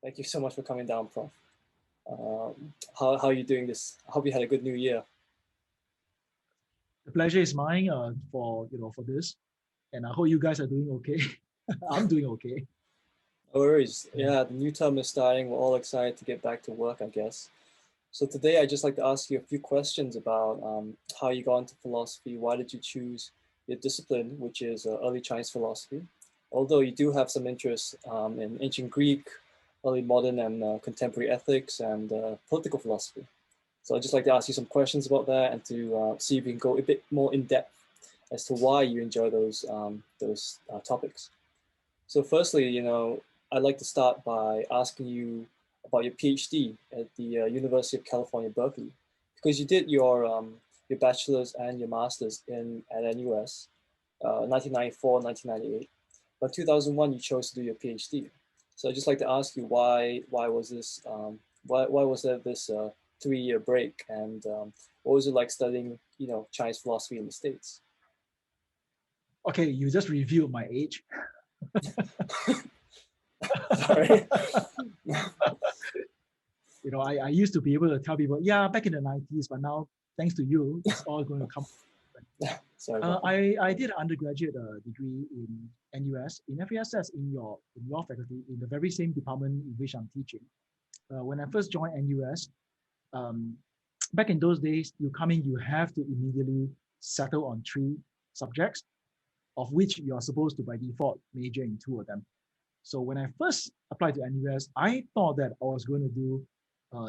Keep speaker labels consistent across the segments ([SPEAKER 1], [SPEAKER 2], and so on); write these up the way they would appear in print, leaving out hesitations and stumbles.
[SPEAKER 1] Thank you so much for coming down, Prof. How are you doing this? I hope you had a good New Year.
[SPEAKER 2] The pleasure is mine for this, and I hope you guys are doing okay. I'm doing okay.
[SPEAKER 1] No worries. Yeah, the new term is starting. We're all excited to get back to work, I guess. So today I'd just like to ask you a few questions about how you got into philosophy. Why did you choose your discipline, which is early Chinese philosophy? Although you do have some interest in ancient Greek, early modern and contemporary ethics and political philosophy. So I'd just like to ask you some questions about that and to see if we can go a bit more in depth as to why you enjoy those topics. So firstly, I'd like to start by asking you about your PhD at the University of California, Berkeley, because you did your bachelor's and your master's at NUS, 1994, 1998, but 2001 you chose to do your PhD. So I'd just like to ask you why was this why was there this 3-year break, and what was it like studying Chinese philosophy in the States?
[SPEAKER 2] Okay, you just revealed my age.
[SPEAKER 1] Sorry.
[SPEAKER 2] I used to be able to tell people, yeah, back in the 90s, but now, thanks to you, it's all going to come.
[SPEAKER 1] Sorry.
[SPEAKER 2] I did an undergraduate degree in NUS, in FASS, in your faculty, in the very same department in which I'm teaching. When I first joined NUS, back in those days, you come in, you have to immediately settle on 3 subjects, of which you are supposed to, by default, major in 2 of them. So when I first applied to NUS, I thought that I was going to do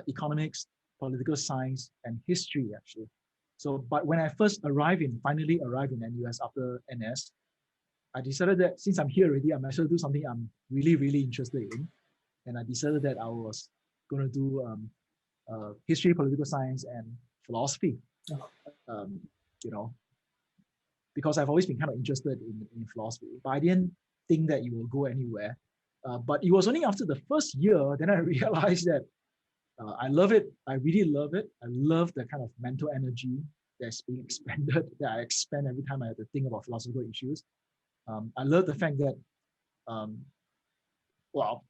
[SPEAKER 2] economics, political science, and history, actually. So, but when I finally arrived in NUS after NS, I decided that since I'm here already, I might as well do something I'm really, really interested in. And I decided that I was going to do history, political science, and philosophy. Because I've always been kind of interested in philosophy, but I didn't think that it will go anywhere. But it was only after the first year then I realized that I love it. I really love it. I love the kind of mental energy that's being expended, that I expend every time I have to think about philosophical issues. I love the fact that, well,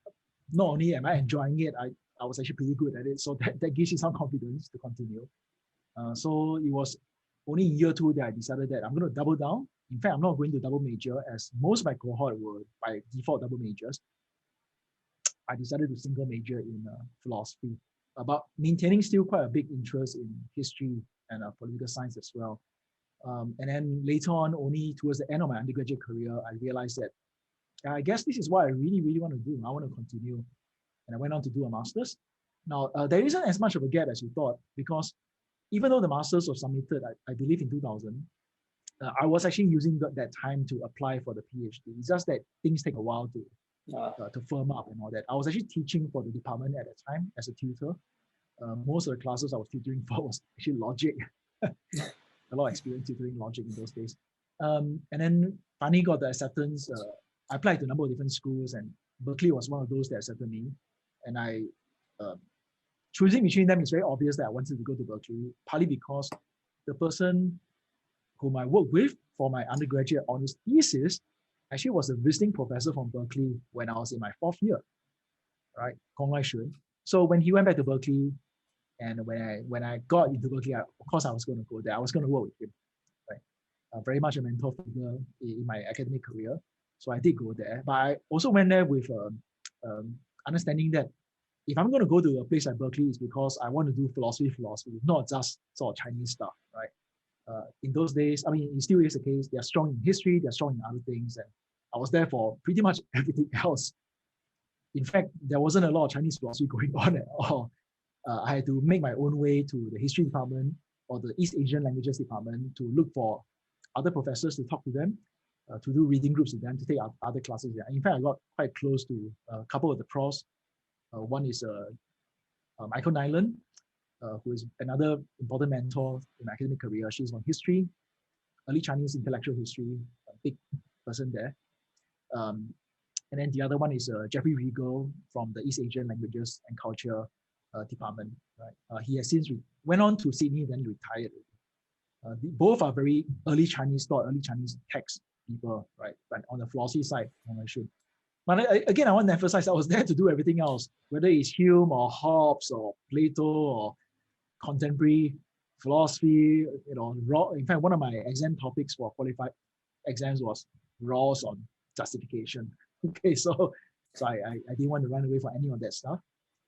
[SPEAKER 2] not only am I enjoying it, I was actually pretty good at it. So that gives you some confidence to continue. So it was only in year 2 that I decided that I'm going to double down. In fact, I'm not going to double major, as most of my cohort were by default double majors. I decided to single major in philosophy, but maintaining still quite a big interest in history and political science as well. And then later on, only towards the end of my undergraduate career, I realized that I guess this is what I really, really want to do. I want to continue. And I went on to do a master's. Now, there isn't as much of a gap as you thought, because even though the master's was submitted, I believe in 2000, I was actually using that time to apply for the PhD. It's just that things take a while to firm up and all that. I was actually teaching for the department at that time as a tutor. Most of the classes I was tutoring for was actually logic. A lot of experience tutoring logic in those days. And then finally got the acceptance. I applied to a number of different schools, and Berkeley was one of those that accepted me. And I choosing between them, it's very obvious that I wanted to go to Berkeley, partly because the person whom I worked with for my undergraduate honors thesis actually was a visiting professor from Berkeley when I was in my 4th year, right? Kong Lai Shun. So when he went back to Berkeley, and when I got into Berkeley, of course I was going to go there. I was going to work with him, right? Very much a mentor figure in my academic career. So I did go there, but I also went there with understanding that if I'm going to go to a place like Berkeley, it's because I want to do philosophy, not just sort of Chinese stuff, right? In those days, I mean, it still is the case. They're strong in history, they're strong in other things, and I was there for pretty much everything else. In fact, there wasn't a lot of Chinese philosophy going on at all. I had to make my own way to the history department or the East Asian languages department to look for other professors to talk to them, to do reading groups with them, to take other classes there. In fact, I got quite close to a couple of the profs. One is Michael Nyland, who is another important mentor in my academic career. She's on history, early Chinese intellectual history, a big person there. And then the other one is Jeffrey Regal from the East Asian Languages and Culture department. Right? He has since went on to Sydney, then retired. Both are very early Chinese thought, early Chinese text people, right? But on the philosophy side, But again, I want to emphasize I was there to do everything else, whether it's Hume or Hobbes or Plato or contemporary philosophy. In fact, one of my exam topics for qualified exams was Rawls on justification. Okay, so I didn't want to run away from any of that stuff.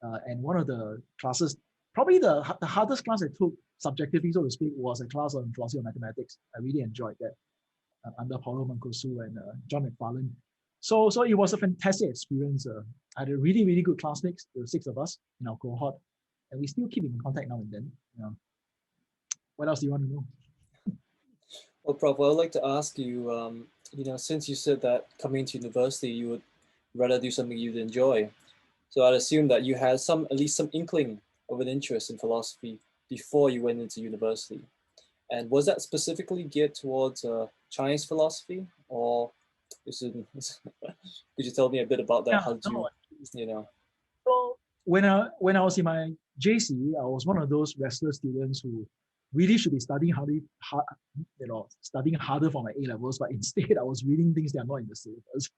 [SPEAKER 2] And one of the classes, probably the hardest class I took subjectively, so to speak, was a class on philosophy of mathematics. I really enjoyed that under Paulo Mancosu and John McFarlane. So it was a fantastic experience. I had a really, really good classmates. There were 6 of us in our cohort, and we still keep in contact now and then. What else do you want to know?
[SPEAKER 1] Well, Prof, I would like to ask you, since you said that coming to university, you would rather do something you'd enjoy. So I'd assume that you had at least some inkling of an interest in philosophy before you went into university. And was that specifically geared towards Chinese philosophy, or could you tell me a bit about that?
[SPEAKER 2] Yeah,
[SPEAKER 1] How did you?
[SPEAKER 2] So when I was in my JC, I was one of those restless students who really should be studying studying harder for my A levels, but instead I was reading things that are not in the syllabus.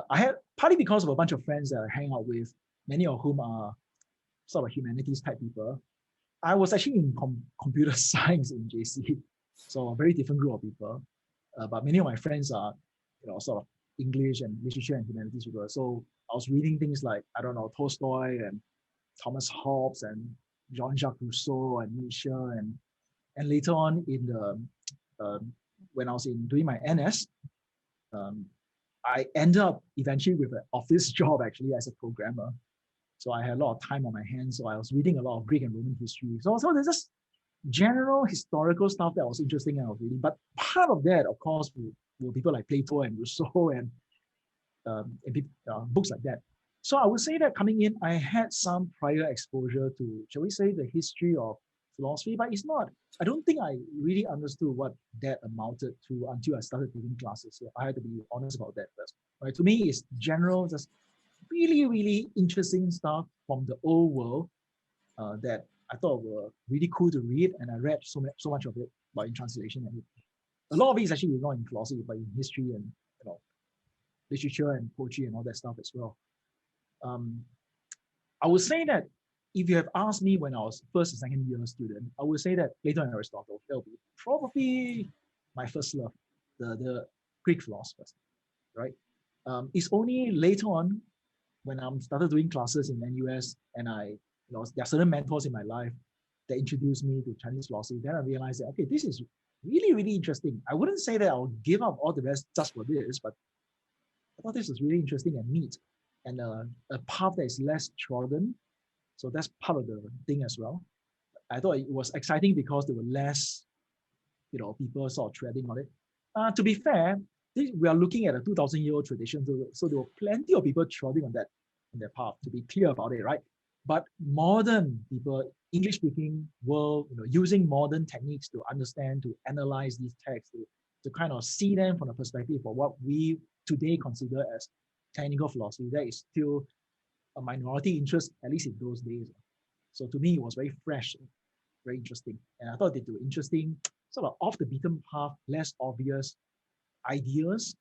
[SPEAKER 2] I had partly because of a bunch of friends that I hang out with, many of whom are sort of humanities type people. I was actually in computer science in JC, so a very different group of people. But many of my friends are, sort of English and literature and humanities people. So I was reading things like, I don't know, Tolstoy and Thomas Hobbes and Jean-Jacques Rousseau and Nietzsche, and later on in the when I was doing my NS, I ended up eventually with an office job actually as a programmer. So I had a lot of time on my hands. So I was reading a lot of Greek and Roman history. So there's just general historical stuff that was interesting and I was reading. But part of that, of course, were people like Plato and Rousseau and books like that. So I would say that coming in, I had some prior exposure to, shall we say, the history of philosophy, but it's not. I don't think I really understood what that amounted to until I started taking classes. So I had to be honest about that first. Right? To me, it's general, just really, really interesting stuff from the old world that I thought were really cool to read, and I read so much of it, but in translation. And a lot of it is actually not in philosophy, but in history and literature and poetry and all that stuff as well. I would say that if you have asked me when I was first and second year student, I would say that Plato and Aristotle will be probably my first love, the Greek philosophers, right? It's only later on when I started doing classes in NUS and there are certain mentors in my life that introduced me to Chinese philosophy, then I realized that, okay, this is really, really interesting. I wouldn't say that I'll give up all the rest just for this, but I thought this was really interesting and neat, and a path that is less trodden. So that's part of the thing as well. I thought it was exciting because there were less, people sort of treading on it. To be fair, we are looking at a 2,000-year-old tradition, so there were plenty of people treading on their path. To be clear about it, right? But modern people, English-speaking world, using modern techniques to understand, to analyze these texts, to kind of see them from the perspective of what we today consider as technical philosophy, that is still a minority interest, at least in those days. So to me, it was very fresh, very interesting. And I thought they were interesting, sort of off the beaten path, less obvious ideas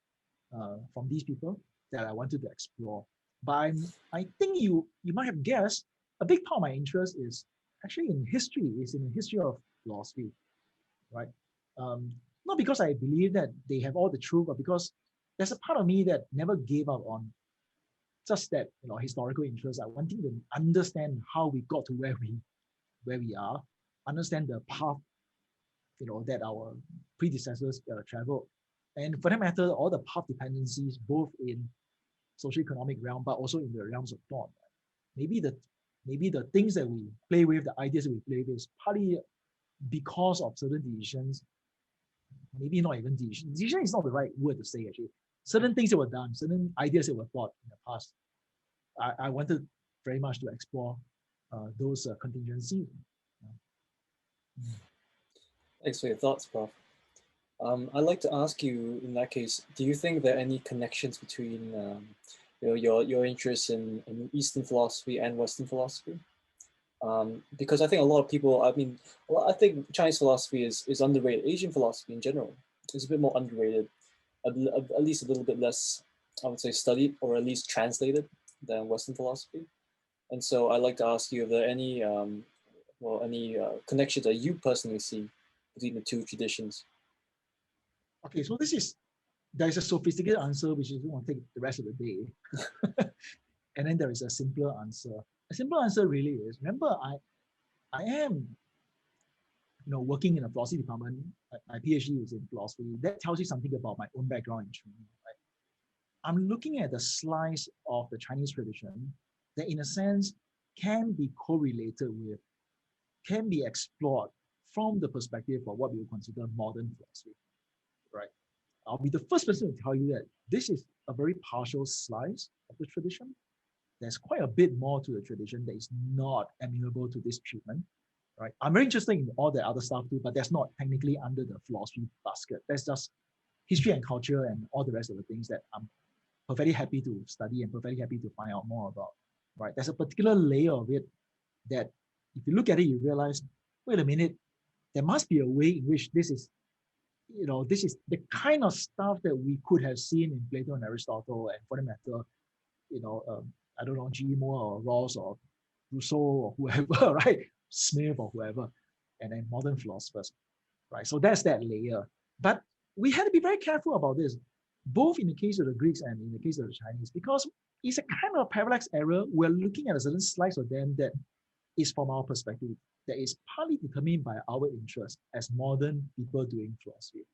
[SPEAKER 2] from these people that I wanted to explore. But I think you might have guessed, a big part of my interest is actually in history, is in the history of philosophy, right? Not because I believe that they have all the truth, but because there's a part of me that never gave up on just that historical interest. I wanted to understand how we got to where we are, understand the path that our predecessors traveled, and for that matter, all the path dependencies, both in socio-economic realm, but also in the realms of thought. Maybe the things that we play with, the ideas that we play with, is partly because of certain decisions. Maybe not even decision. Decision is not the right word to say actually. Certain things that were done, certain ideas that were thought in the past. I wanted very much to explore those contingencies.
[SPEAKER 1] Thanks for your thoughts, Prof. I'd like to ask you, in that case, do you think there are any connections between your interest in Eastern philosophy and Western philosophy? Because I think a lot of people, I think Chinese philosophy is underrated. Asian philosophy in general is a bit more underrated, at least a little bit less I would say, studied or at least translated than Western philosophy. And so I'd like to ask you if there are any, any connections that you personally see between the two traditions.
[SPEAKER 2] Okay, so there is a sophisticated answer which is going to take the rest of the day. And then there is a simpler answer. A simple answer really is, remember, I am working in a philosophy department. My PhD is in philosophy. That tells you something about my own background and training. Right? I'm looking at the slice of the Chinese tradition that, in a sense, can be correlated with, can be explored from the perspective of what we would consider modern philosophy. Right? I'll be the first person to tell you that this is a very partial slice of the tradition. There's quite a bit more to the tradition that is not amenable to this treatment. Right? I'm very interested in all the other stuff too, but that's not technically under the philosophy basket. That's just history and culture and all the rest of the things that I'm perfectly happy to study and perfectly happy to find out more about. Right? There's a particular layer of it that if you look at it, you realize, wait a minute, there must be a way in which this is the kind of stuff that we could have seen in Plato and Aristotle, and for the matter, I don't know, G. Moore or Rawls or Rousseau or whoever, right? Smith or whoever, and then modern philosophers, right? So that's that layer. But we had to be very careful about this, both in the case of the Greeks and in the case of the Chinese, because it's a kind of parallax error. We're looking at a certain slice of them that is from our perspective, that is partly determined by our interest as modern people doing philosophy,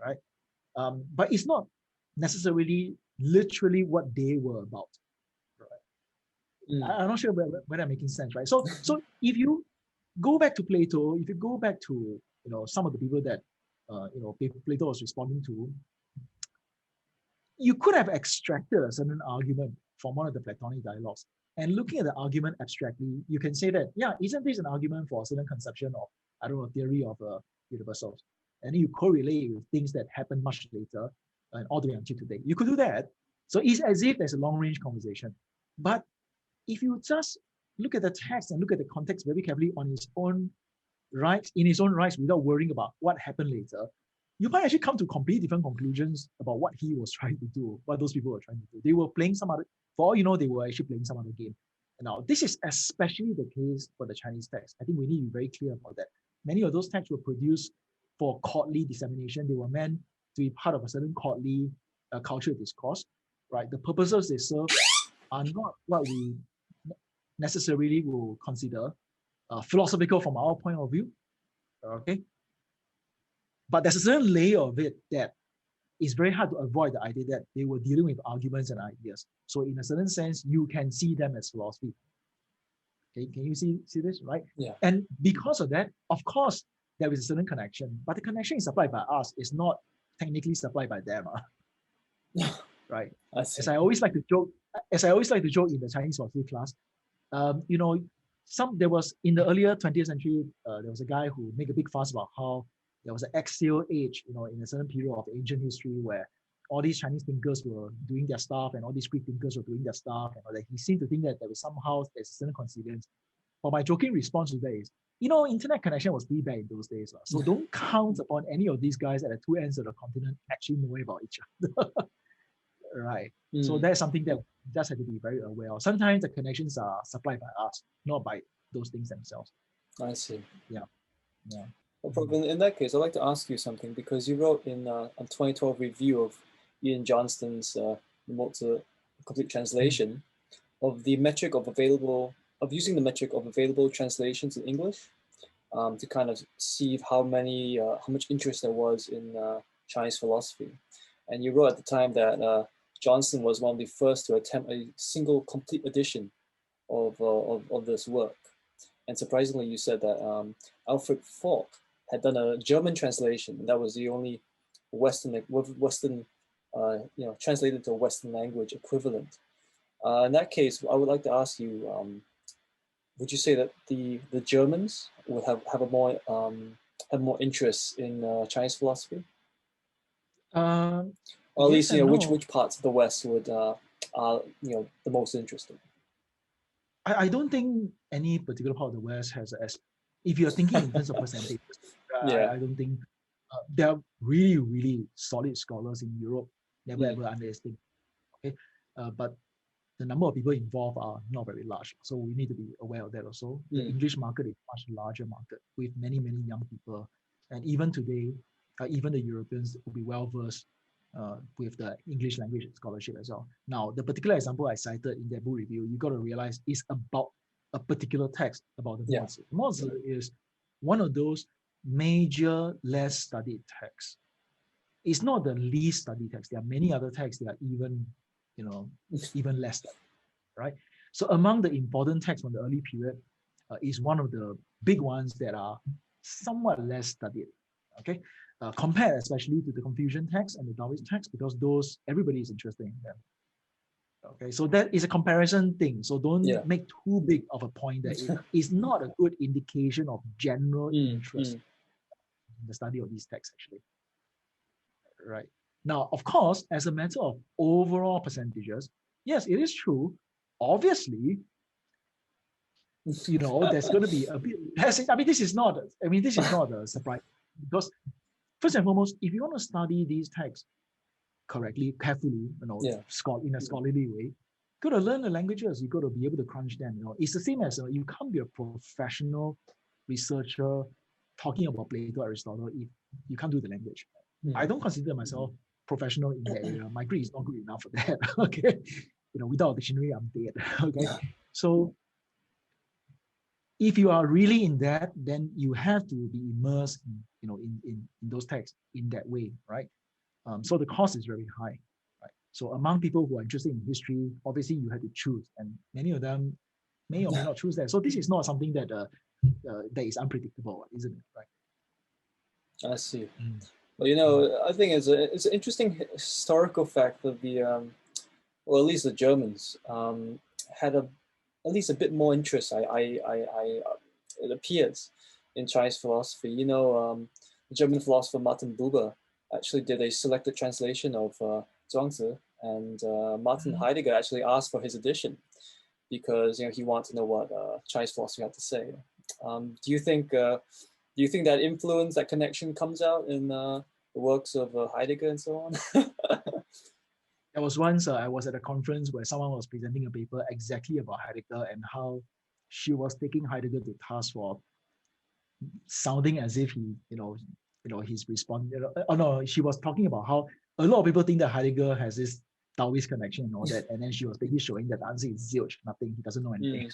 [SPEAKER 2] right? But it's not necessarily literally what they were about. I'm not sure whether I'm making sense, right? So if you go back to Plato, if you go back to some of the people that Plato was responding to, you could have extracted a certain argument from one of the Platonic dialogues. And looking at the argument abstractly, you can say that, yeah, isn't this an argument for a certain conception of, I don't know, theory of universals? And then you correlate with things that happened much later and all the way until today. You could do that. So it's as if there's a long-range conversation. But if you just look at the text and look at the context very carefully on his own rights, in his own rights, without worrying about what happened later, you might actually come to completely different conclusions about what he was trying to do, what those people were trying to do. They were playing some other, for all you know, they were actually playing some other game. And now, this is especially the case for the Chinese text. I think we need to be very clear about that. Many of those texts were produced for courtly dissemination. They were meant to be part of a certain courtly cultural discourse, right? The purposes they serve are not what we necessarily will consider philosophical from our point of view, okay? But there's a certain layer of it that is very hard to avoid the idea that they were dealing with arguments and ideas. So in a certain sense, you can see them as philosophy. Okay, can you see this, right?
[SPEAKER 1] Yeah.
[SPEAKER 2] And because of that, of course, there is a certain connection, but the connection is supplied by us. It's not technically supplied by them, right? As I always like to joke in the Chinese philosophy class, there was in the earlier 20th century, there was a guy who made a big fuss about how there was an axial age, in a certain period of ancient history where all these Chinese thinkers were doing their stuff and all these Greek thinkers were doing their stuff, and all that. He seemed to think that there was somehow there's a certain coincidence. But my joking response to that is, internet connection was pretty bad in those days. So don't count upon any of these guys at the two ends of the continent actually knowing about each other. Right. So that's something that we just have to be very aware of. Sometimes the connections are supplied by us, not by those things themselves.
[SPEAKER 1] I see.
[SPEAKER 2] Yeah.
[SPEAKER 1] Well, in that case, I'd like to ask you something, because you wrote in a 2012 review of Ian Johnston's remote to complete translation of using the metric of available translations in English to kind of see how much interest there was in Chinese philosophy. And you wrote at the time that Johnston was one of the first to attempt a single complete edition of this work. And surprisingly, you said that Alfred Falk had done a German translation, and that was the only translated to a Western language equivalent. In that case, I would like to ask you, would you say that the Germans would have more interest in Chinese philosophy? Or at least, which parts of the West would are the most interesting?
[SPEAKER 2] I don't think any particular part of the West has, if you're thinking in terms of percentage, I don't think there are really, really solid scholars in Europe. Never ever underestimate. Okay, but the number of people involved are not very large. So we need to be aware of that also. The English market is a much larger market with many, many young people. And even today, even the Europeans will be well versed with the English language scholarship as well. Now, the particular example I cited in that book review, you got to realize is about a particular text about the Mozi. Yeah. Mozi is one of those major, less studied texts. It's not the least studied text. There are many other texts that are even, even less studied, right? So among the important texts from the early period is one of the big ones that are somewhat less studied, okay? Compared especially to the Confucian text and the Taoist text, because those, everybody is interested in them. Okay, so that is a comparison thing. So don't make too big of a point that it is not a good indication of general interest in the study of these texts, actually. Right. Now, of course, as a matter of overall percentages, yes, it is true. Obviously, there's going to be a bit. This is not a surprise, because first and foremost, if you want to study these texts correctly, carefully, in a scholarly way, you got to learn the languages. You got to be able to crunch them. It's the same as you can't be a professional researcher talking about Plato, Aristotle if you can't do the language. I don't consider myself professional in that area. My Greek is not good enough for that. Okay, without a dictionary, I'm dead. Okay, so if you are really in that, then you have to be immersed in those texts in that way, right? So the cost is very high, right? So among people who are interested in history, obviously you have to choose, and many of them may or may not choose that. So this is not something that that is unpredictable, isn't it? Right?
[SPEAKER 1] I see. Well, I think it's an interesting historical fact that or at least the Germans had at least a bit more interest. It appears in Chinese philosophy. The German philosopher Martin Buber actually did a selected translation of Zhuangzi, and Martin Heidegger actually asked for his edition because he wanted to know what Chinese philosophy had to say. Do you think that influence, that connection, comes out in the works of Heidegger and so on?
[SPEAKER 2] There was once I was at a conference where someone was presenting a paper exactly about Heidegger and how she was taking Heidegger to task for sounding as if he's responding. Oh no, she was talking about how a lot of people think that Heidegger has this Taoist connection and all that, and then she was basically showing that the answer is zilch, nothing. He doesn't know anything.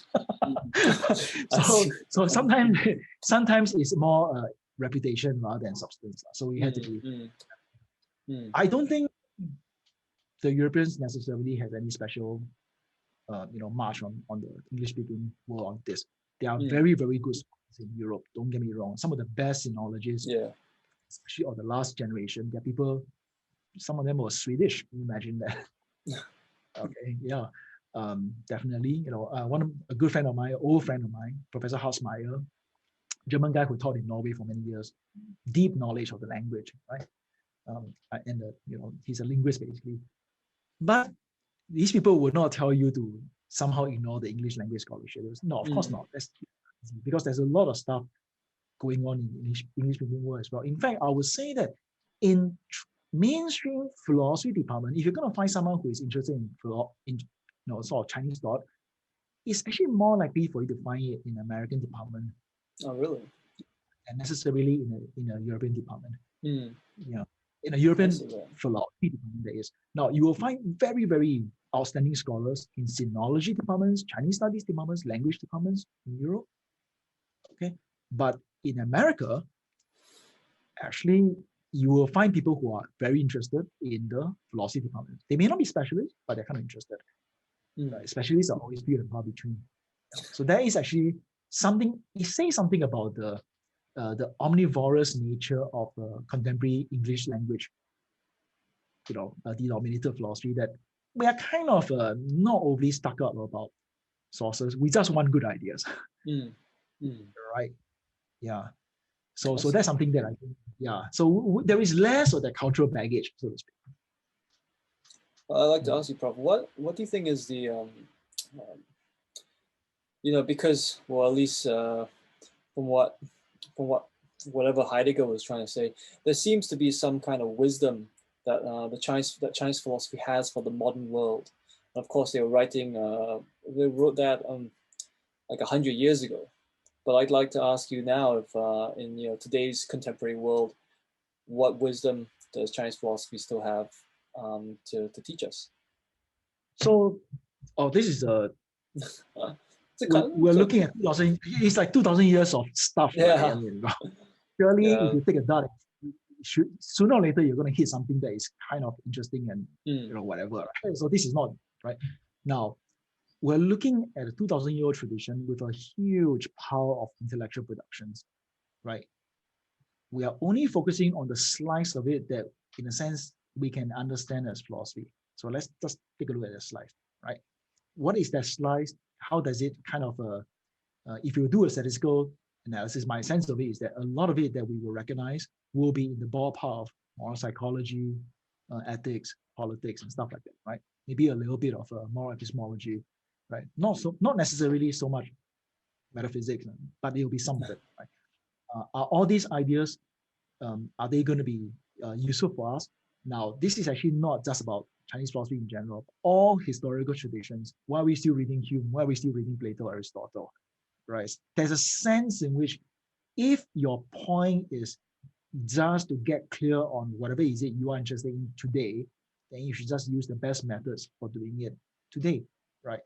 [SPEAKER 2] So sometimes it's more reputation rather than substance. So we had to be. I don't think the Europeans necessarily has any special, march on the English-speaking world on this. There are very, very good scholars in Europe. Don't get me wrong. Some of the best sinologists, especially of the last generation. There are people. Some of them were Swedish. Can you imagine that? Okay, yeah, definitely. A good friend of mine, old friend of mine, Professor Hausmeyer, German guy who taught in Norway for many years, deep knowledge of the language, right? And he's a linguist basically. But these people would not tell you to somehow ignore the English language scholarship. No, of course not. That's because there's a lot of stuff going on in English-speaking world as well. In fact, I would say that in mainstream philosophy department, if you're going to find someone who is interested in sort of Chinese thought, it's actually more likely for you to find it in American department.
[SPEAKER 1] Oh, really?
[SPEAKER 2] And necessarily in a European department. In a European philosophy department, there is. Now, you will find very, very outstanding scholars in sinology departments, Chinese studies departments, language departments in Europe. Okay, but in America, actually, you will find people who are very interested in the philosophy department. They may not be specialists, but they're kind of interested. Specialists are always few and far between. So that is actually something. It says something about the omnivorous nature of contemporary English language, denominator philosophy, that we are kind of not overly stuck up about sources. We just want good ideas. Right? Yeah. So that's something that I think, so there is less of that cultural baggage, so to speak.
[SPEAKER 1] Well, I'd like to ask you, Prof, what do you think is the, because, well, at least from whatever Heidegger was trying to say, there seems to be some kind of wisdom that Chinese philosophy has for the modern world. And of course, they were writing. They wrote that like 100 years ago. But I'd like to ask you now, if in today's contemporary world, what wisdom does Chinese philosophy still have to teach us?
[SPEAKER 2] So, this is we're looking at 2000. It's like 2,000 years of stuff,
[SPEAKER 1] yeah.
[SPEAKER 2] right? I mean, surely
[SPEAKER 1] Yeah.
[SPEAKER 2] if you take a dart, sooner or later you're going to hit something that is kind of interesting and whatever. Right? So this is not right now. We're looking at a 2,000-year-old tradition with a huge power of intellectual productions, right? We are only focusing on the slice of it that, in a sense, we can understand as philosophy. So let's just take a look at the slice, right? What is that slice? How does it kind of, if you do a statistical analysis, my sense of it is that a lot of it that we will recognize will be in the ballpark of moral psychology, ethics, politics, and stuff like that, right? Maybe a little bit of moral epistemology, right? Not necessarily so much metaphysics, but there will be some of it, right? Are all these ideas, are they going to be useful for us? Now, this is actually not just about Chinese philosophy in general. All historical traditions, why are we still reading Hume? Why are we still reading Plato, Aristotle? Right? There's a sense in which if your point is just to get clear on whatever is it you are interested in today, then you should just use the best methods for doing it today, right?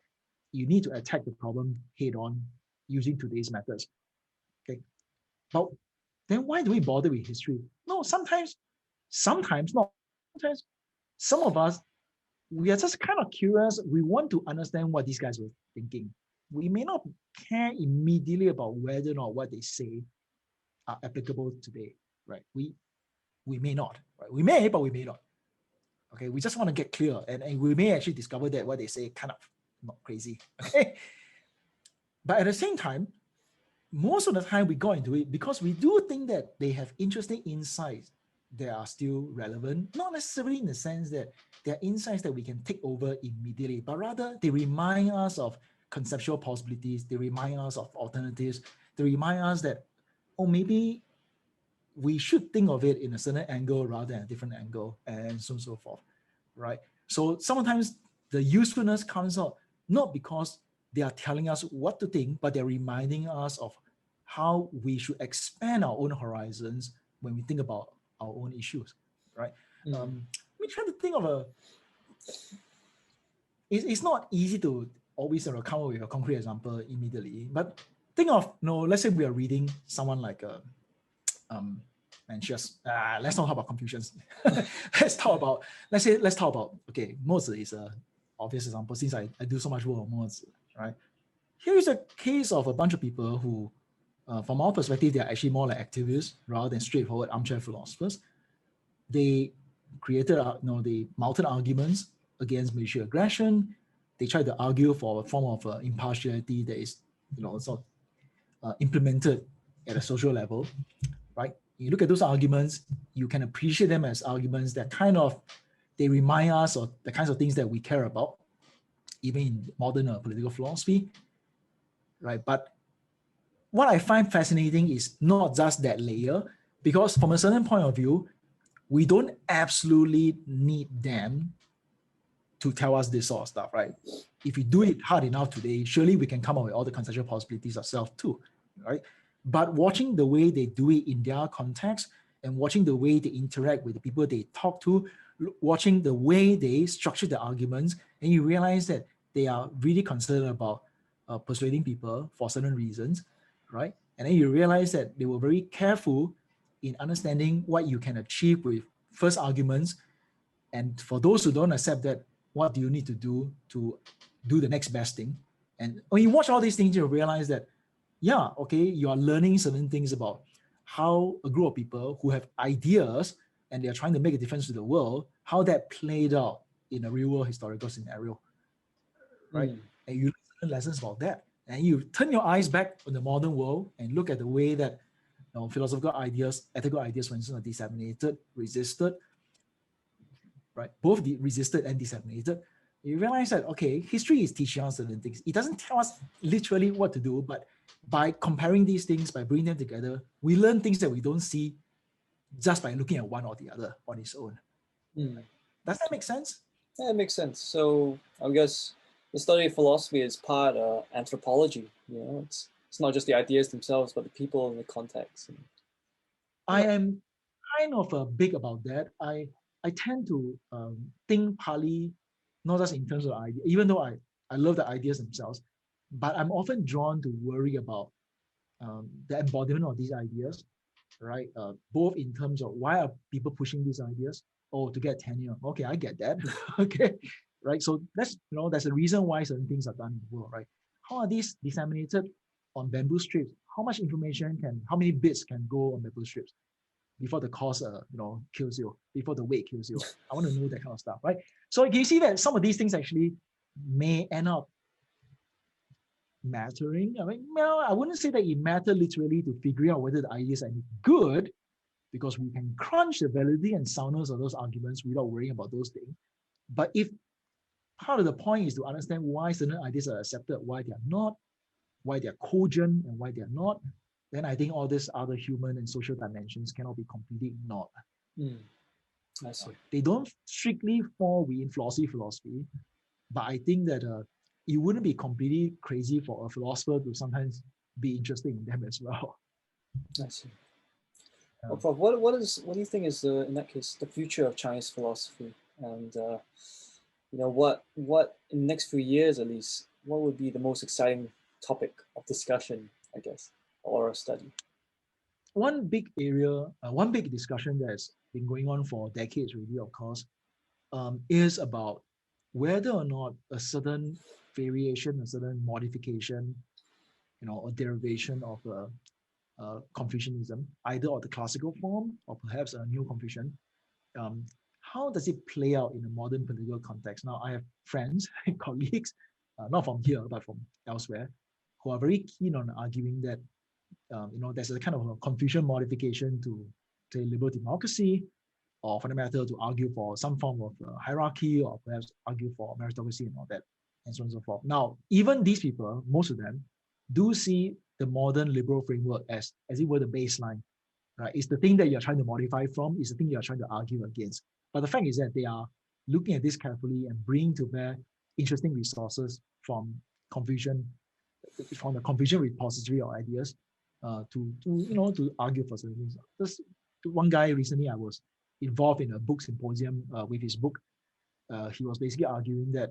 [SPEAKER 2] You need to attack the problem head on using today's methods. Okay. But then why do we bother with history? No, sometimes not sometimes, some of us, we are just kind of curious. We want to understand what these guys were thinking. We may not care immediately about whether or not what they say are applicable today, right? We may not, right? We may, but we may not. Okay, we just want to get clear, and we may actually discover that what they say kind of not crazy. Okay, but at the same time, most of the time we got into it because we do think that they have interesting insights that are still relevant, not necessarily in the sense that they're insights that we can take over immediately, but rather they remind us of conceptual possibilities, they remind us of alternatives, they remind us that, oh, maybe we should think of it in a certain angle rather than a different angle, and so on and so forth, right? So sometimes the usefulness comes out not because they are telling us what to think, but they're reminding us of how we should expand our own horizons when we think about our own issues, right? We try to think of it's not easy to always sort of come up with a concrete example immediately, but think of, let's say we are reading someone like and just let's not talk about Confucius. let's talk about okay, Mozi is a obvious example since I do so much work on Mozi, right? Here is a case of a bunch of people who, from our perspective, they are actually more like activists rather than straightforward armchair philosophers. They created, they mounted arguments against military aggression. They tried to argue for a form of impartiality that is, sort of implemented at a social level, right? You look at those arguments, you can appreciate them as arguments that they remind us of the kinds of things that we care about, even in modern political philosophy, right? But what I find fascinating is not just that layer, because from a certain point of view, we don't absolutely need them to tell us this sort of stuff, right? If we do it hard enough today, surely we can come up with all the conceptual possibilities ourselves too, right? But watching the way they do it in their context and watching the way they interact with the people they talk to, watching the way they structure the arguments, and you realize that they are really concerned about persuading people for certain reasons, right? And then you realize that they were very careful in understanding what you can achieve with first arguments. And for those who don't accept that, what do you need to do the next best thing? And when you watch all these things, you realize that, yeah, okay, you are learning certain things about how a group of people who have ideas and they're trying to make a difference to the world, how that played out in a real world historical scenario, right? And you learn lessons about that. And you turn your eyes back on the modern world and look at the way that philosophical ideas, ethical ideas, for instance, are disseminated, resisted, right? Both resisted and disseminated. You realize that, okay, history is teaching us certain things. It doesn't tell us literally what to do, but by comparing these things, by bringing them together, we learn things that we don't see just by looking at one or the other on its own.
[SPEAKER 1] Mm.
[SPEAKER 2] Does that make sense?
[SPEAKER 1] Yeah, it makes sense. So I guess the study of philosophy is part anthropology. It's not just the ideas themselves, but the people and the context.
[SPEAKER 2] I am kind of big about that. I tend to think partly not just in terms of idea, even though I love the ideas themselves, but I'm often drawn to worry about the embodiment of these ideas, right? Both in terms of why are people pushing these ideas? Oh, to get tenure. Okay, I get that. Okay, right. So that's the reason why certain things are done in the world, right? How are these disseminated on bamboo strips? How many bits can go on bamboo strips before the cost, kills you, before the weight kills you? I want to know that kind of stuff, right? So you see that some of these things actually may end up mattering. I mean, well, I wouldn't say that it matters literally to figure out whether the ideas are good, because we can crunch the validity and soundness of those arguments without worrying about those things. But if part of the point is to understand why certain ideas are accepted, why they are not, why they are cogent and why they are not, then I think all these other human and social dimensions cannot be completely ignored.
[SPEAKER 1] Mm. I see.
[SPEAKER 2] They don't strictly fall within philosophy, but I think that it wouldn't be completely crazy for a philosopher to sometimes be interested in them as well.
[SPEAKER 1] I see. Well, Prof, what do you think is in that case the future of Chinese philosophy, and what in the next few years at least, what would be the most exciting topic of discussion, I guess, or a study?
[SPEAKER 2] One big area, one big discussion that's been going on for decades, really, of course, is about whether or not a certain variation, a certain modification, or derivation of Confucianism, either of the classical form or perhaps a new Confucian, how does it play out in a modern political context? Now, I have friends, colleagues, not from here, but from elsewhere, who are very keen on arguing that there's a kind of a Confucian modification to liberal democracy, or for the matter, to argue for some form of hierarchy, or perhaps argue for meritocracy and all that, and so on and so forth. Now, even these people, most of them, do see the modern liberal framework as it were the baseline, right? It's the thing that you're trying to modify from, it's the thing you're trying to argue against. But the fact is that they are looking at this carefully and bringing to bear interesting resources from Confucian, from the Confucian repository of ideas, to argue for certain things. There's one guy recently I was involved in a book symposium with his book. He was basically arguing that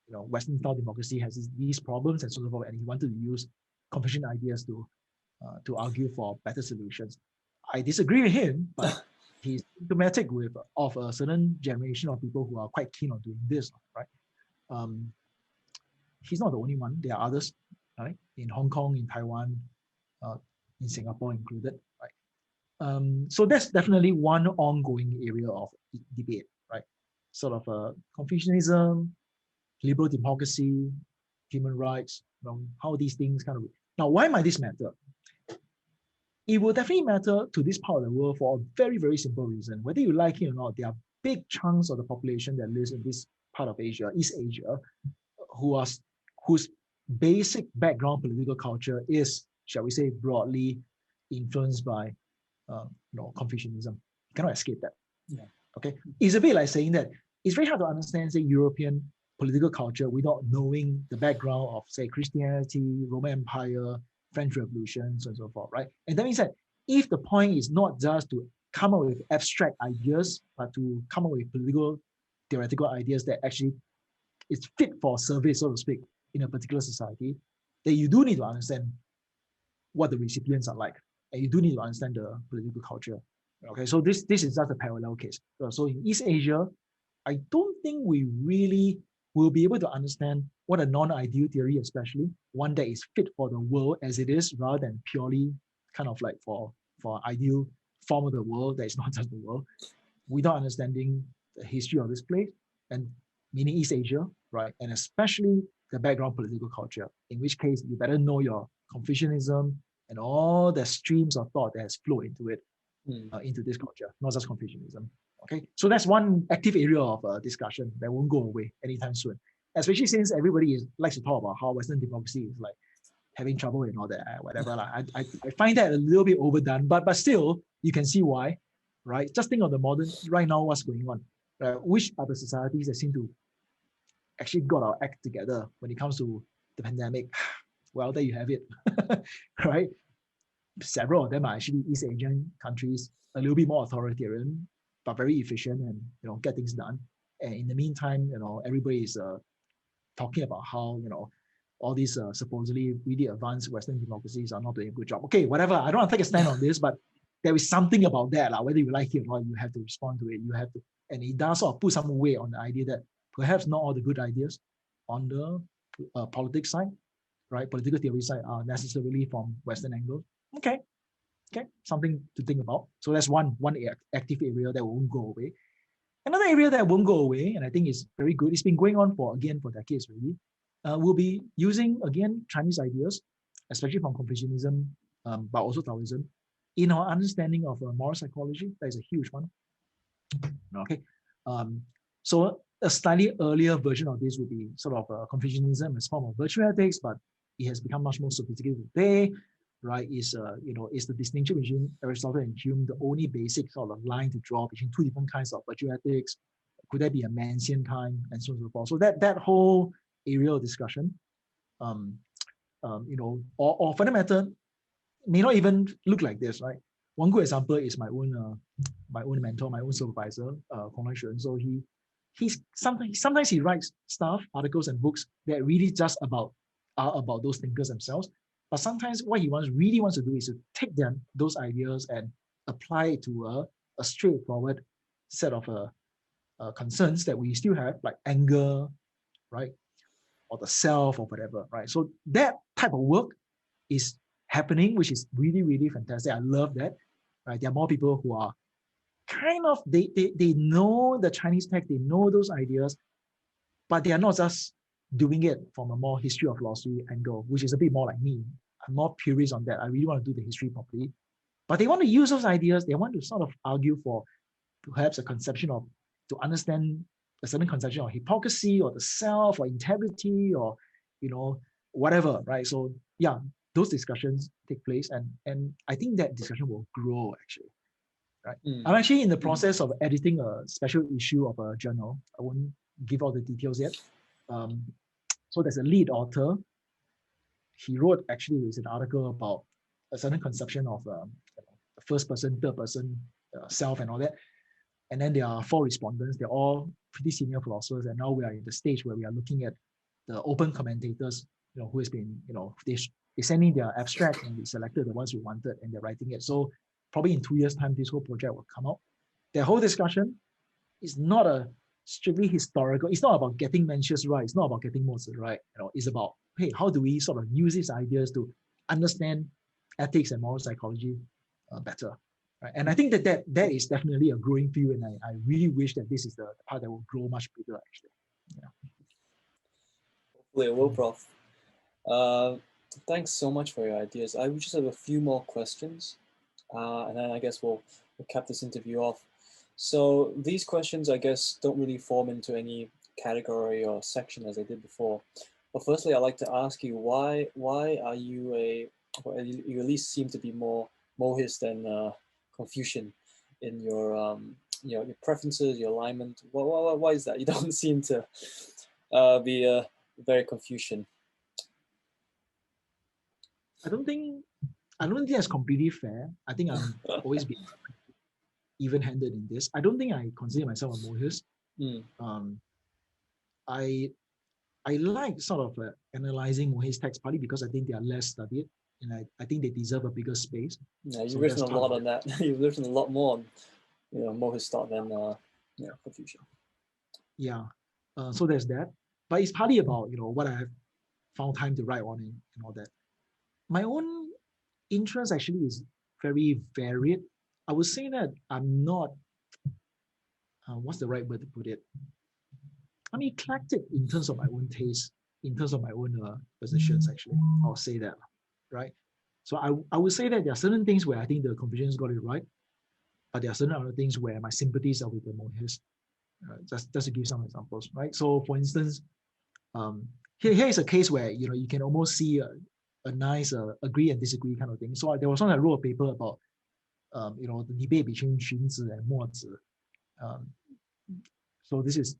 [SPEAKER 2] Western style democracy has these problems and so forth, and he wanted to use Confucian ideas to argue for better solutions. I disagree with him, but he's symptomatic of a certain generation of people who are quite keen on doing this, right? He's not the only one. There are others, right? In Hong Kong, in Taiwan, in Singapore included, right? So that's definitely one ongoing area of debate, right? Sort of Confucianism, liberal democracy, human rights, how these things kind of. Now, why might this matter? It will definitely matter to this part of the world for a very, very simple reason. Whether you like it or not, there are big chunks of the population that lives in this part of Asia, East Asia, whose basic background political culture is, shall we say, broadly influenced by Confucianism. You cannot escape that.
[SPEAKER 1] Yeah.
[SPEAKER 2] Okay, it's a bit like saying that it's very hard to understand, say, European political culture without knowing the background of, say, Christianity, Roman Empire, French Revolution, so on and so forth, right? And that means that if the point is not just to come up with abstract ideas, but to come up with political theoretical ideas that actually is fit for service, so to speak, in a particular society, then you do need to understand what the recipients are like, and you do need to understand the political culture. Okay, so this is just a parallel case. So in East Asia, I don't think we really will be able to understand what a non-ideal theory, especially one that is fit for the world as it is, rather than purely kind of like for ideal form of the world that is not just the world, without understanding the history of this place, and meaning East Asia, right? And especially the background political culture, in which case you better know your Confucianism and all the streams of thought that has flowed into it, into this culture, not just Confucianism. Okay, so that's one active area of discussion that won't go away anytime soon, especially since everybody likes to talk about how Western democracy is like having trouble and all that, whatever. I find that a little bit overdone, but still, you can see why. right? Just think of the modern, right now, what's going on. Which are the societies that seem to actually got our act together when it comes to the pandemic? Well, there you have it, right? Several of them are actually East Asian countries, a little bit more authoritarian, but very efficient and get things done. And in the meantime, everybody is talking about how all these supposedly really advanced Western democracies are not doing a good job. Okay, whatever. I don't want to take a stand on this, but there is something about that, whether you like it or not. You have to respond to it. You have to, and it does sort of put some weight on the idea that perhaps not all the good ideas on the politics side, right, political theory side, are necessarily from Western angles. Okay, something to think about. So that's one active area that won't go away. Another area that won't go away, and I think is very good, it's been going on for decades really, will be using, again, Chinese ideas, especially from Confucianism, but also Taoism, in our understanding of moral psychology. That is a huge one. Okay, so a slightly earlier version of this would be sort of Confucianism as form of virtue ethics, but it has become much more sophisticated today. Right, is the distinction between Aristotle and Hume the only basic sort of line to draw between two different kinds of virtue ethics? Could there be a Mansian kind, and so on and so forth? So that whole area of discussion, or for the matter, may not even look like this, right? One good example is my own mentor, my own supervisor, Kong Lai Xuan. So he's sometimes he writes stuff, articles and books that really just are about those thinkers themselves. But sometimes what he really wants to do is to take those ideas and apply it to a straightforward set of concerns that we still have, like anger, right, or the self or whatever, right? So that type of work is happening, which is really, really fantastic. I love that, right? There are more people who are kind of, they know the Chinese text, they know those ideas, but they are not just doing it from a more history of philosophy angle, which is a bit more like me. I'm more purist on that. I really want to do the history properly. But they want to use those ideas. They want to sort of argue for perhaps a conception of, to understand a certain conception of hypocrisy or the self or integrity or, whatever, right? So yeah, those discussions take place. And I think that discussion will grow actually, right? I'm actually in the process of editing a special issue of a journal. I won't give all the details yet. So there's a lead author. He wrote actually is an article about a certain conception of first person, third person, self, and all that. And then there are 4 respondents. They're all pretty senior philosophers, and now we are in the stage where we are looking at the open commentators, who has been, they send in their abstract and we selected the ones we wanted, and they're writing it. So probably in 2 years' time, this whole project will come out. The whole discussion is not a strictly historical. It's not about getting Mencius right. It's not about getting Mozart right. It's about, hey, how do we sort of use these ideas to understand ethics and moral psychology better? Right? And I think that is definitely a growing field, and I really wish that this is the part that will grow much bigger, actually. Yeah.
[SPEAKER 1] Hopefully it will, Prof. Thanks so much for your ideas. I just have a few more questions, and then I guess we'll cap this interview off. So these questions, I guess, don't really form into any category or section as I did before. But firstly, I'd like to ask you, why are you you at least seem to be more Mohist than Confucian in your your preferences, your alignment? Why is that? You don't seem to be very Confucian.
[SPEAKER 2] I don't think that's completely fair. I think I'm always been even-handed in this. I don't think I consider myself a Mohist. I like sort of analyzing Mohist texts, partly because I think they are less studied, and I think they deserve a bigger space.
[SPEAKER 1] Yeah, you've written a lot on that. You've written a lot more on Mohist thought than Confucian.
[SPEAKER 2] Yeah, so there's that. But it's partly about what I have found time to write on and all that. My own interest actually is very varied. I would say that I'm not, what's the right word to put it? I'm eclectic in terms of my own taste, in terms of my own positions, actually. I'll say that, right? So I would say that there are certain things where I think the Confucians got it right, but there are certain other things where my sympathies are with the Mohist. Just to give some examples, right? So for instance, here is a case where you can almost see a nice agree and disagree kind of thing. So there was one I wrote a paper about the debate between Xunzi and Mozi. So this is,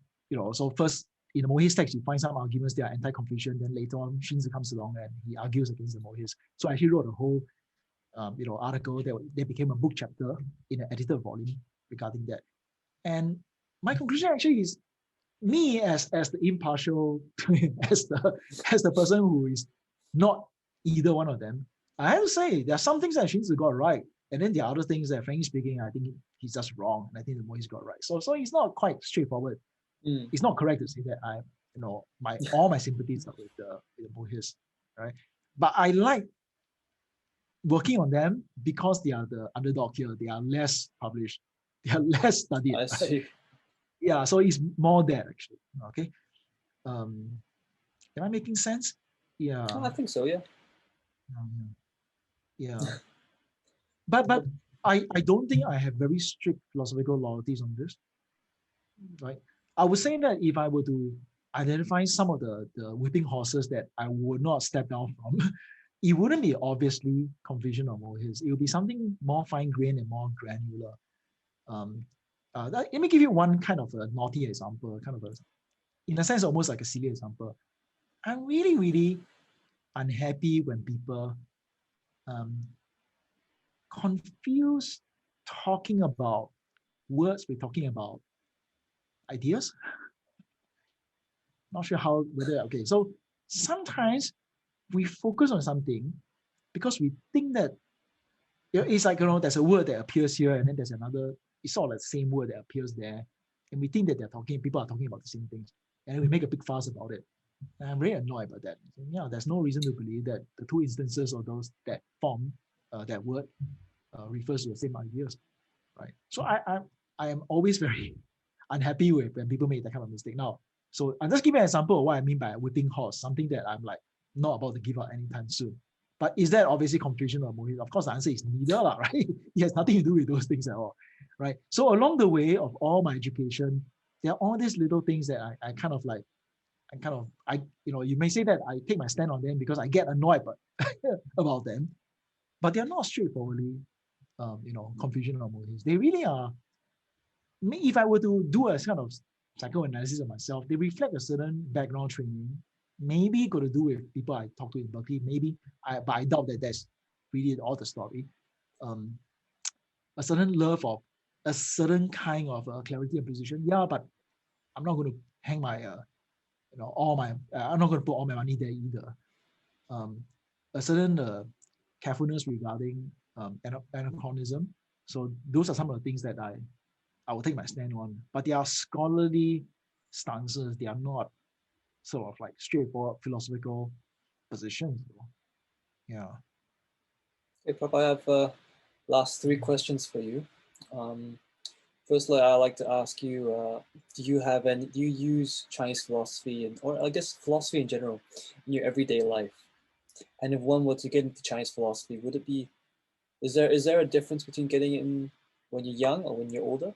[SPEAKER 2] so first in the Mohist text, you find some arguments that are anti-Confucian. Then later on, Xunzi comes along and he argues against the Mohist. So I actually wrote a whole, article that became a book chapter in an edited volume regarding that. And my conclusion actually is, me as the impartial, as the person who is not either one of them, I have to say there are some things that Xunzi got right, and then there are other things that, frankly speaking, I think he's just wrong, and I think the Mohist got right. So it's not quite straightforward. It's not correct to say that all my sympathies are with the Mohist, right? But I like working on them because they are the underdog here. They are less published. They are less studied.
[SPEAKER 1] I see.
[SPEAKER 2] Right? Yeah, so it's more that actually. Okay. Am I making sense? Yeah.
[SPEAKER 1] Oh, I think so, yeah.
[SPEAKER 2] Yeah. But I don't think I have very strict philosophical loyalties on this. Right. I would say that if I were to identify some of the whipping horses that I would not step down from, it wouldn't be obviously Confucian or Mohist. It would be something more fine-grained and more granular. Let me give you one kind of a naughty example, in a sense, almost like a silly example. I'm really, really unhappy when people confuse talking about words with talking about ideas. Not sure okay. So sometimes we focus on something because we think that it's like, there's a word that appears here and then there's another, it's sort of like the same word that appears there. And we think that people are talking about the same things. And we make a big fuss about it. And I'm very annoyed about that. Yeah, there's no reason to believe that the two instances of those that form that word refers to the same ideas, right? So I am always very unhappy with when people make that kind of mistake. Now, so I'll just give you an example of what I mean by a whipping horse, something that I'm like not about to give up anytime soon. But is that obviously Confucian or Mohist? Of course, the answer is neither, right? It has nothing to do with those things at all, right? So along the way of all my education, there are all these little things that I you may say that I take my stand on them because I get annoyed about them, but they're not straightforwardly, Confucian or Mohist. They really are. If I were to do a kind of psychoanalysis of myself, they reflect a certain background training, maybe got to do with people I talk to in Berkeley, but I doubt that that's really all the story. A certain love of a certain kind of clarity and precision. Yeah, but I'm not going to hang my, I'm not going to put all my money there either. A certain carefulness regarding anachronism. So those are some of the things that I will take my stand on. But they are scholarly stances. They are not sort of like straightforward philosophical positions. Yeah.
[SPEAKER 1] Okay, Prof, I have last 3 questions for you. Firstly, I'd like to ask you, do you use Chinese philosophy, or I guess philosophy in general, in your everyday life? And if one were to get into Chinese philosophy, is there a difference between getting it in when you're young or when you're older?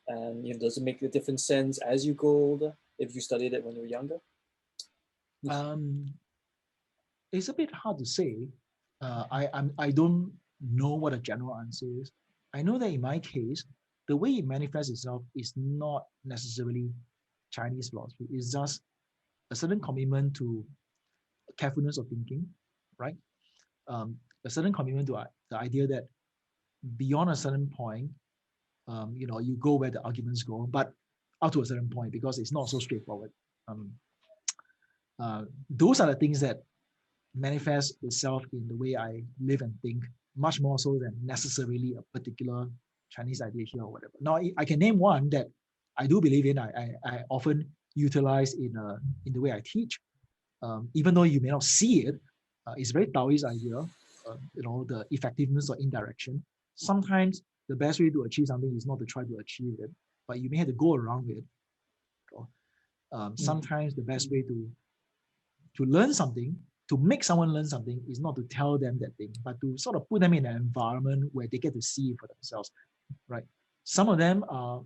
[SPEAKER 1] And does it make a different sense as you go older if you studied it when you were younger?
[SPEAKER 2] It's a bit hard to say. I don't know what a general answer is. I know that in my case, the way it manifests itself is not necessarily Chinese philosophy. It's just a certain commitment to carefulness of thinking, right? A certain commitment to the idea that beyond a certain point, you go where the arguments go, but up to a certain point because it's not so straightforward. Those are the things that manifest itself in the way I live and think, much more so than necessarily a particular Chinese idea here or whatever. Now, I can name one that I do believe in. I often utilize in the way I teach, even though you may not see it. It's very Taoist idea, the effectiveness of indirection. Sometimes the best way to achieve something is not to try to achieve it, but you may have to go around it. Sometimes the best way to learn something, to make someone learn something, is not to tell them that thing, but to sort of put them in an environment where they get to see it for themselves, right? Some of them are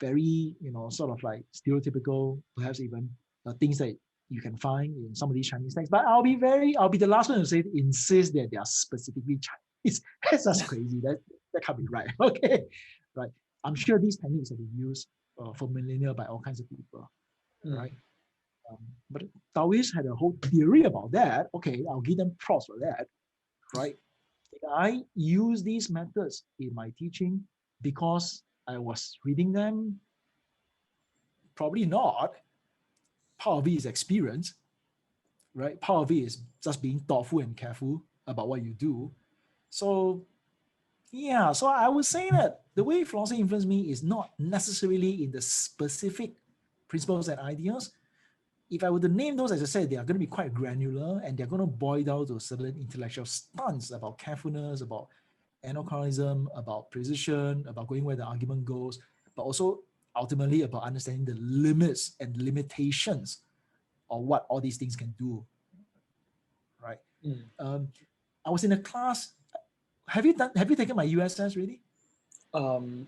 [SPEAKER 2] very, sort of like stereotypical, perhaps even things that you can find in some of these Chinese texts. But I'll be the last one to insist that they are specifically Chinese. That's just crazy. that can't be right. Okay, right. I'm sure these techniques have been used for millennia by all kinds of people, right? But Taoists had a whole theory about that. Okay, I'll give them props for that, right? Did I use these methods in my teaching because I was reading them? Probably not. Part of it is experience, right? Part of it is just being thoughtful and careful about what you do. So yeah, so I would say that the way philosophy influenced me is not necessarily in the specific principles and ideas. If I were to name those, as I said, they are going to be quite granular and they're going to boil down to a certain intellectual stance about carefulness, about anachronism, about precision, about going where the argument goes, but also ultimately about understanding the limits and limitations of what all these things can do, right? I was in a class. Have you taken my USS really?
[SPEAKER 1] Um,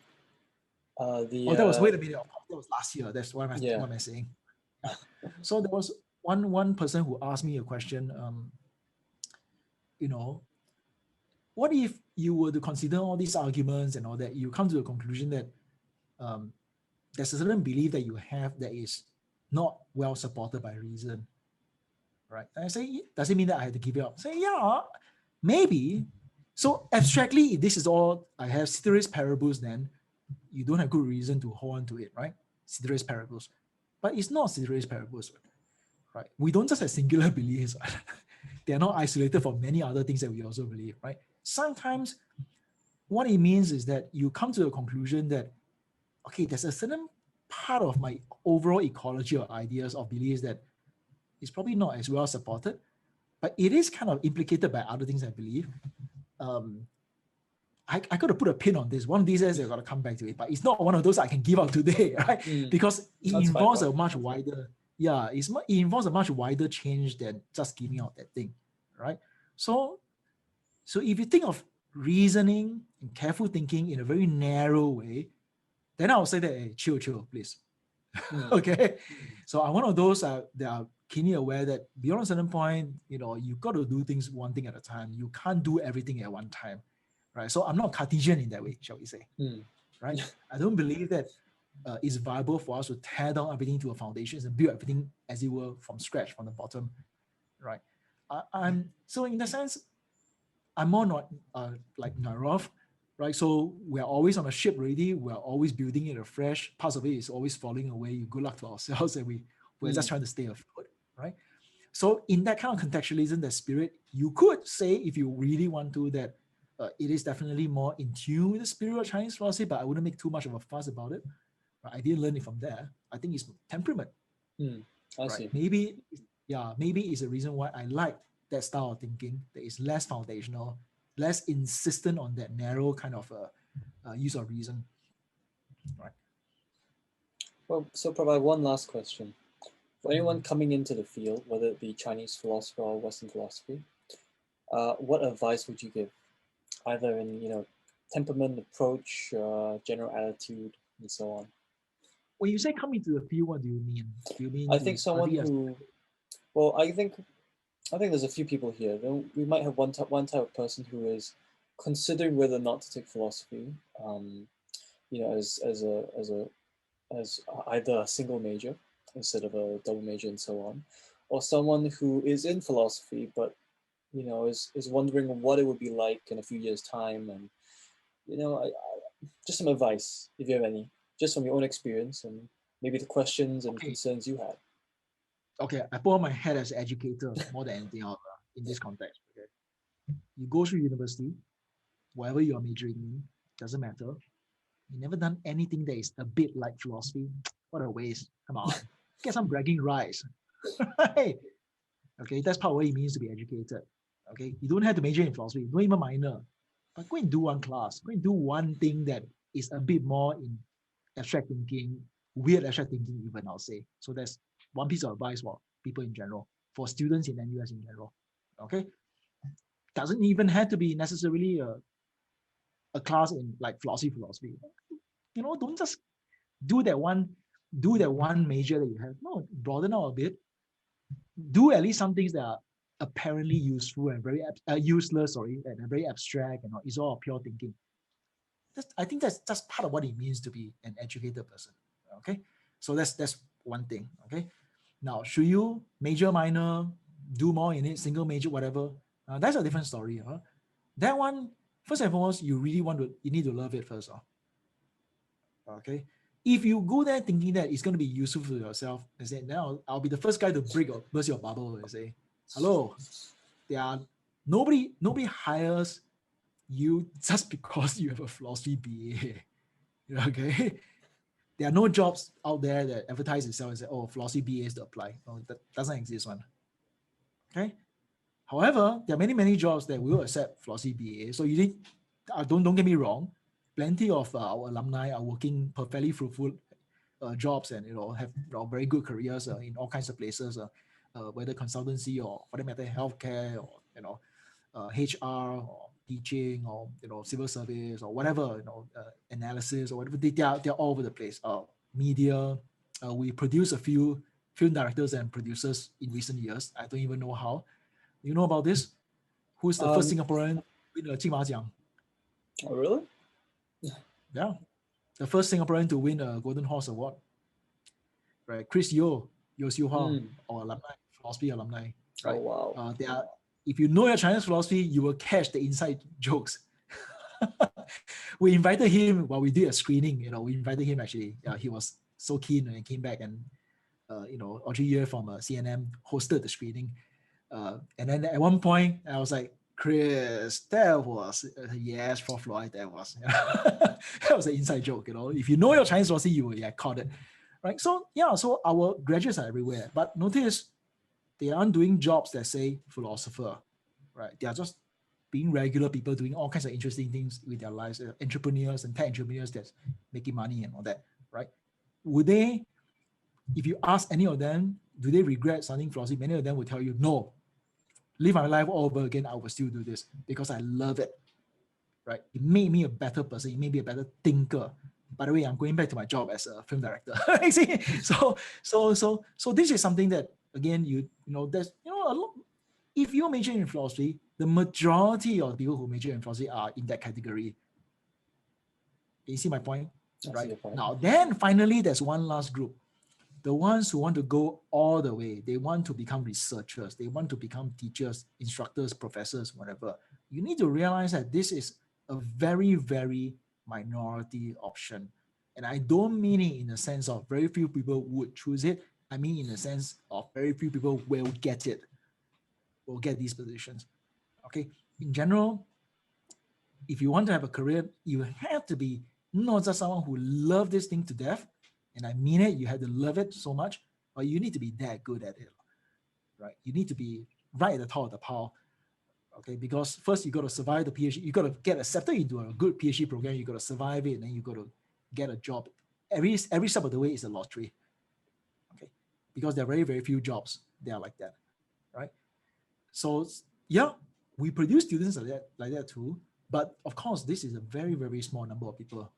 [SPEAKER 2] That was, wait a minute, that was last year. That's what
[SPEAKER 1] yeah.
[SPEAKER 2] am I saying? So there was one person who asked me a question. You know, what if you were to consider all these arguments and all that, you come to the conclusion that there's a certain belief that you have that is not well supported by reason, right? And I say, does it mean that I have to give it up? I say, yeah, maybe. So abstractly, if this is all I have, ceteris paribus, then you don't have good reason to hold on to it, right? Ceteris paribus. But it's not ceteris paribus, right? We don't just have singular beliefs. They are not isolated from many other things that we also believe, right? Sometimes what it means is that you come to a conclusion that, okay, there's a certain part of my overall ecology of ideas or beliefs that is probably not as well supported, but it is kind of implicated by other things I believe. I got to put a pin on this. One of these days, I got to come back to it, but it's not one of those I can give out today, right? Because it involves a much wider, it involves a much wider change than just giving out that thing, right? So if you think of reasoning and careful thinking in a very narrow way, then I would say that, hey, chill, please. Okay. So I'm one of those that are keenly aware that beyond a certain point, you've got to do things one thing at a time. You can't do everything at one time, right? So I'm not Cartesian in that way, shall we say, right? I don't believe that it's viable for us to tear down everything to a foundation and build everything as it were from scratch, from the bottom, right? So in that sense, I'm more not like Narov, right? So we're always on a ship ready. We're always building it afresh. Parts of it is always falling away. Good luck to ourselves, and we're just trying to stay afloat, right? So in that kind of contextualism, the spirit, you could say, if you really want to, that it is definitely more in tune with the spirit of Chinese philosophy, but I wouldn't make too much of a fuss about it. Right? I didn't learn it from there. I think it's temperament.
[SPEAKER 1] I see.
[SPEAKER 2] Maybe it's a reason why I like that style of thinking that is less foundational, less insistent on that narrow kind of use of reason. Right.
[SPEAKER 1] Well, so provide one last question. For anyone coming into the field, whether it be Chinese philosophy or Western philosophy, what advice would you give? Either in, temperament, approach, general attitude, and so on.
[SPEAKER 2] When you say come into the field, what do you mean? Do you mean
[SPEAKER 1] I think someone who, well, I think there's a few people here. We might have one type of person who is considering whether or not to take philosophy, as either a single major instead of a double major and so on, or someone who is in philosophy but is wondering what it would be like in a few years' time, and just some advice if you have any, just from your own experience and maybe the questions and concerns you had.
[SPEAKER 2] Okay, I put on my head as an educator more than anything else in this context. Okay, you go through university, whatever you are majoring in, doesn't matter. You never done anything that is a bit like philosophy. What a waste! Come on, get some bragging rights. Right? Okay, that's part of what it means to be educated. Okay, you don't have to major in philosophy, don't even minor, but go and do one class. Go and do one thing that is a bit more in abstract thinking, weird abstract thinking, even I'll say. So that's one piece of advice for people in general, for students in NUS in general. Okay, doesn't even have to be necessarily a class in like philosophy. Don't just do that one major that you have. No, broaden out a bit. Do at least some things that are apparently useful and very useless, and very abstract, it's all pure thinking. I think that's just part of what it means to be an educated person. Okay, so that's one thing. Okay, now should you major, minor, do more in it, single major, whatever? That's a different story. That one, first and foremost, you need to love it first. Okay, if you go there thinking that it's going to be useful to yourself, and say, now I'll be the first guy to burst your bubble and say, hello, there are nobody hires you just because you have a philosophy BA. Okay, there are no jobs out there that advertise itself and say, oh, philosophy BA is to apply. No, that doesn't exist one. Okay. However, there are many jobs that will accept philosophy BA. So you need, don't get me wrong, plenty of our alumni are working perfectly fruitful jobs and have very good careers in all kinds of places, whether consultancy or for that matter healthcare or HR or teaching or civil service or whatever, analysis or whatever. They're all over the place. Media, we produce a few film directors and producers in recent years. I don't even know how. You know about this? Who's the first Singaporean to win a 金马奖?
[SPEAKER 1] Oh, really?
[SPEAKER 2] Yeah, the first Singaporean to win a Golden Horse Award. Right, Chris Yeo Siu Hua, our alumni, philosophy alumni. Right.
[SPEAKER 1] Oh, wow.
[SPEAKER 2] They are. If you know your Chinese philosophy, you will catch the inside jokes. We invited him while we did a screening. We invited him actually. He was so keen and came back, and Audrey Ye from CNN hosted the screening. And then at one point, I was like, Chris, that was yes, Prof. Lloyd, that was that was an inside joke. If you know your Chinese philosophy, you will caught it, right? So yeah, so our graduates are everywhere, but notice they aren't doing jobs that say philosopher, right? They are just being regular people doing all kinds of interesting things with their lives, entrepreneurs and tech entrepreneurs that's making money and all that, right? Would they, if you ask any of them, do they regret studying philosophy? Many of them will tell you, no, live my life all over again, I will still do this because I love it, right? It made me a better person. It made me a better thinker. By the way, I'm going back to my job as a film director. See? So this is something that, again, there's, a lot, if you major in philosophy, the majority of people who major in philosophy are in that category. You see my point? Right? Now, then finally, there's one last group. The ones who want to go all the way, they want to become researchers, they want to become teachers, instructors, professors, whatever. You need to realize that this is a very, very minority option. And I don't mean it in the sense of very few people would choose it. I mean in the sense of very few people will get it, will get these positions. Okay. In general, if you want to have a career, you have to be not just someone who loves this thing to death, and I mean it, you have to love it so much, but you need to be that good at it, right? You need to be right at the top of the pile, okay? Because first you got to survive the PhD, you got to get accepted into a good PhD program, you got to survive it, and then you got to get a job. Every step of the way is a lottery, okay? Because there are very, very few jobs that are like that, right? So yeah, we produce students like that too, but of course, this is a very, very small number of people,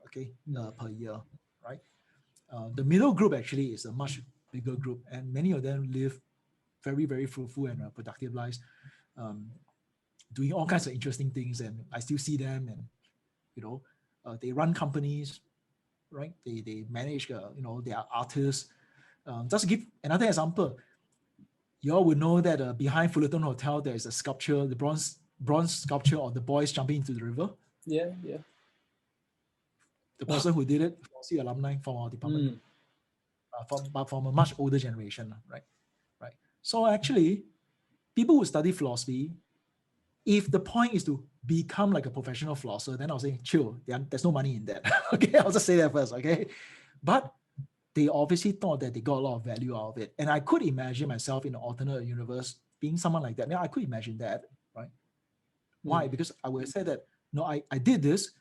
[SPEAKER 2] okay, per year, right? The middle group actually is a much bigger group, and many of them live very, very fruitful and productive lives, doing all kinds of interesting things. And I still see them, and they run companies, right? They manage, they are artists. Just to give another example, you all would know that behind Fullerton Hotel there is a sculpture, the bronze sculpture of the boys jumping into the river.
[SPEAKER 1] Yeah.
[SPEAKER 2] The person who did it, philosophy alumni from our department, from a much older generation, right? So actually, people who study philosophy, if the point is to become like a professional philosopher, then I'll say, chill, there's no money in that. Okay, I'll just say that first, okay? But they obviously thought that they got a lot of value out of it. And I could imagine myself in an alternate universe being someone like that. Now, I could imagine that, right? Why? Because I would say that, no, I did this.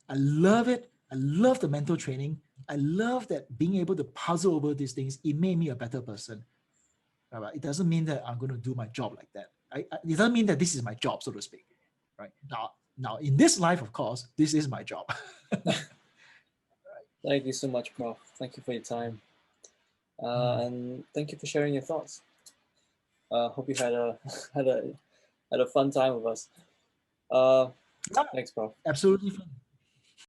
[SPEAKER 2] I love it. I love the mental training. I love that being able to puzzle over these things. It made me a better person. Right? It doesn't mean that I'm going to do my job like that. It doesn't mean that this is my job, so to speak. Right? Now, in this life, of course, this is my job.
[SPEAKER 1] Thank you so much, Prof. Thank you for your time. And thank you for sharing your thoughts. Hope you had a had a fun time with us.
[SPEAKER 2] Yeah,
[SPEAKER 1] Thanks, Prof.
[SPEAKER 2] absolutely fine.